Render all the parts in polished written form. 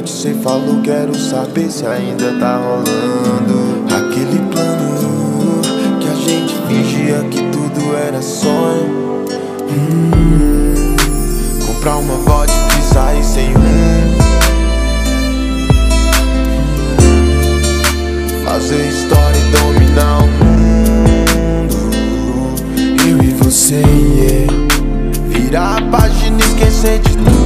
Cê falou, quero saber se ainda tá rolando aquele plano que a gente fingia que tudo era sonho. Comprar uma vodka e sair sem rumo, fazer história e dominar o mundo. Eu e você, yeah. Virar a página e esquecer de tudo.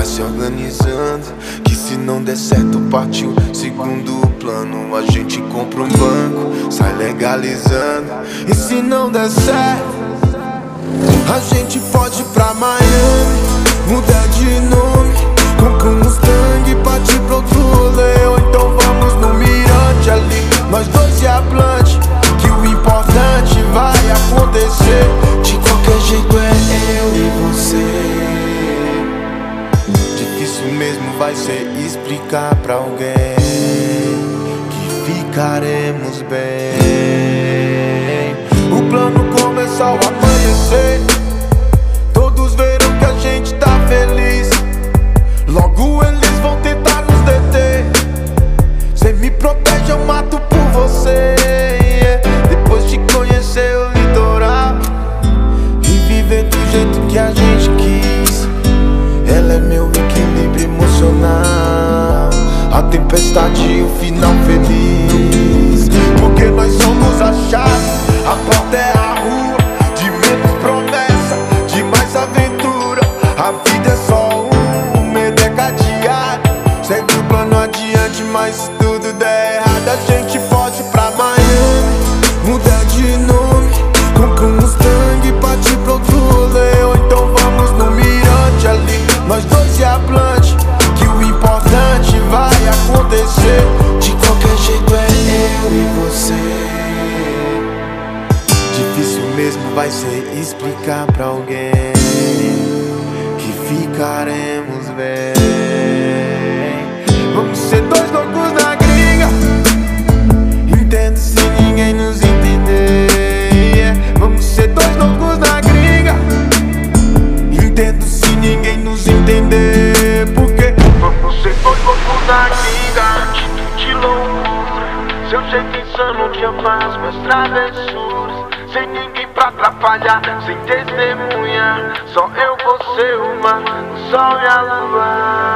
Se organizando, que se não der certo partiu segundo plano. A gente compra um banco, sai legalizando. E se não der certo, a gente pode ir pra Miami, mudar de nome, compra um Mustang e partir pro outro rolê. Ou então vamos no mirante ali, nós dois e a Blunt, que o importante vai acontecer. De qualquer jeito é eu e você. Isso mesmo vai ser explicar pra alguém que ficaremos bem. O plano começou ao amanhecer, todos verão que a gente tá feliz. Logo eles vão tentar nos deter. Cê me protege, eu mato por você, yeah. Depois de conhecer o litoral e viver do jeito que a gente quis, ela é meu equilíbrio emocional, a tempestade e o final feliz. Porque nós somos a chave, a porta é a rua. De menos promessa, de mais aventura. A vida é só um medo é cadeado. Segue o plano adiante, mas se tudo der errado, a gente pode ir pra Miami, mudar de nome, compra um Mustang e partir pro outro rolê. Ou então vamos no mirante ali, nós dois e a Blunt, que o importante vai acontecer. De qualquer jeito é eu e você. Difícil mesmo vai ser explicar pra alguém que ficaremos bem. Vamos ser dois loucos na gringa, entendo se ninguém nos entender, yeah. Vamos ser dois loucos na gringa, entendo se ninguém nos entender. Porque vamos ser dois loucos na gringa, atitude de loucura, seu jeito insano de amar as minhas travessuras. Sem ninguém pra atrapalhar, sem testemunha, só eu, você, o mar, o sol e a lua.